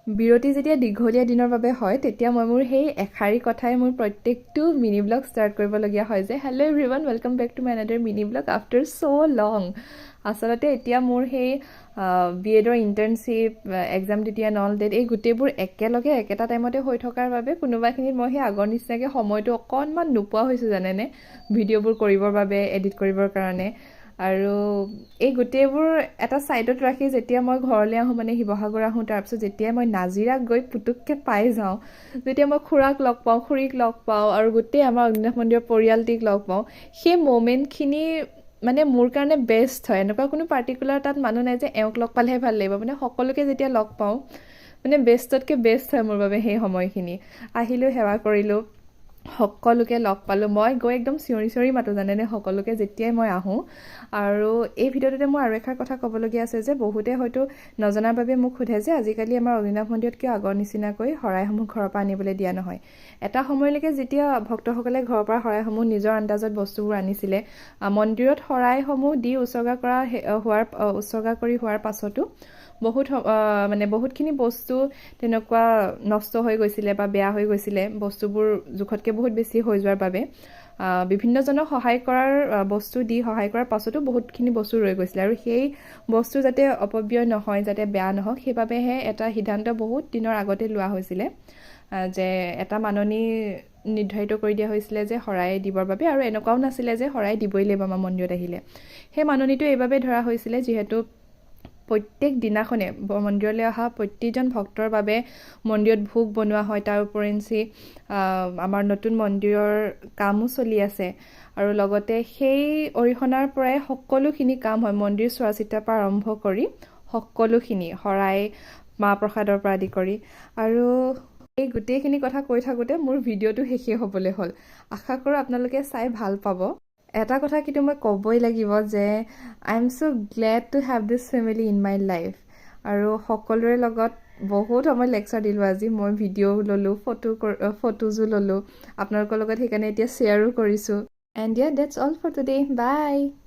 বিৰতি যেতিয়া দীঘলীয়া দিনৰ বাবে হয় তেতিয়া মই মোৰ সেই এষাৰি কথাই মোৰ প্ৰত্যেকটো মিনি ব্লগ ষ্টাৰ্ট কৰিবলগীয়া হয় যে hello' everyone welcome back to my another mini blog after so' long. আচলতে এতিয়া মোৰ সেই বি এডৰ ইণ্টাৰ্ণশ্বিপ এক্সাম তেতিয়া নল ডেট এই গোটেইবোৰ একেলগে একেটা টাইমতে হৈ থকাৰ বাবে কোনোবাখিনিত মই সেই আগৰ নিচিনাকৈ সময়টো অকণমান নোপোৱা হৈছোঁ জানেনে, ভিডিঅ'বোৰ কৰিবৰ বাবে এডিট কৰিবৰ কাৰণে। আৰু এই গোটেইবোৰ এটা ছাইডত ৰাখি যেতিয়া মই ঘৰলৈ আহোঁ, মানে শিৱসাগৰ আহোঁ, তাৰপিছত যেতিয়া মই নাজিৰাত গৈ পুতুককৈ পাই যাওঁ, যেতিয়া মই খুৰাক লগ পাওঁ, খুৰীক লগ পাওঁ আৰু গোটেই আমাৰ অগ্নিনাভ মন্দিৰৰ পৰিয়ালটিক লগ পাওঁ, সেই ম'মেণ্টখিনি মানে মোৰ কাৰণে বেষ্ট হয়। এনেকুৱা কোনো পাৰ্টিকুলাৰ তাত মানুহ নাই যে এওঁক লগ পালেহে ভাল লাগিব, মানে সকলোকে যেতিয়া লগ পাওঁ মানে বেষ্টতকৈ বেষ্ট হয় মোৰ বাবে সেই সময়খিনি। আহিলোঁ, সেৱা কৰিলোঁ, সকলোকে লগ পালোঁ। মই গৈ একদম চিঞৰি চিঞৰি মাতোঁ জানেনে সকলোকে যেতিয়াই মই আহোঁ। আৰু এই ভিডিঅ'টোতে মোৰ আৰু এষাৰ কথা ক'বলগীয়া আছে যে বহুতে হয়তো নজনাৰ বাবে মোক সোধে যে আজিকালি আমাৰ অগ্নিনাভ মন্দিৰত কিয় আগৰ নিচিনাকৈ শৰাইসমূহ ঘৰৰ পৰা আনিবলৈ দিয়া নহয়। এটা সময়লৈকে যেতিয়া ভক্তসকলে ঘৰৰ পৰা শৰাইসমূহ নিজৰ আন্দাজত বস্তুবোৰ আনিছিলে, মন্দিৰত শৰাইসমূহ দি উৎসৰ্গা কৰি হোৱাৰ পাছতো বহুতখিনি বস্তু তেনেকুৱা নষ্ট হৈ গৈছিলে বা বেয়া হৈ গৈছিলে, বস্তুবোৰ জোখতকৈ বহুত বেছি হৈ যোৱাৰ বাবে বিভিন্নজনক সহায় কৰাৰ বস্তু দি সহায় কৰাৰ পাছতো বহুতখিনি বস্তু ৰৈ গৈছিলে। আৰু সেই বস্তু যাতে অপব্যয় নহয়, যাতে বেয়া নহওক, সেইবাবেহে এটা সিদ্ধান্ত বহুত দিনৰ আগতে লোৱা হৈছিলে যে এটা মাননি নিৰ্ধাৰিত কৰি দিয়া হৈছিলে যে শৰাই দিবৰ বাবে। আৰু এনেকুৱাও নাছিলে যে শৰাই দিবই লাগিব আমাৰ মন্দিৰত আহিলে। সেই মাননিটো এইবাবে ধৰা হৈছিলে যিহেতু প্ৰত্যেক দিনাখনে মন্দিৰলৈ অহা প্ৰত্যেকজন ভক্তৰ বাবে মন্দিৰত ভোগ বনোৱা হয়। তাৰ উপৰিঞ্চি আমাৰ নতুন মন্দিৰৰ কামো চলি আছে আৰু লগতে সেই অৰিহণাৰ পৰাই সকলোখিনি কাম হয়, মন্দিৰ চোৱা চিতাৰ পৰা আৰম্ভ কৰি সকলোখিনি শৰাই মাহ প্ৰসাদৰ পৰা আদি কৰি। আৰু এই গোটেইখিনি কথা কৈ থাকোঁতে মোৰ ভিডিঅ'টো শেষেই হ'বলৈ হ'ল। আশা কৰোঁ আপোনালোকে চাই ভাল পাব। এটা কথা কিন্তু মই ক'বই লাগিব যে I am so' Glade to have this family in my life. আৰু সকলোৰে লগত বহুত সময় লেকচাৰ দিলোঁ আজি। মই ভিডিঅ' ল'লোঁ, ফটোজো ল'লোঁ আপোনালোকৰ লগত, সেইকাৰণে এতিয়া শ্বেয়াৰো কৰিছোঁ। And yeah, that's all for today. Bye!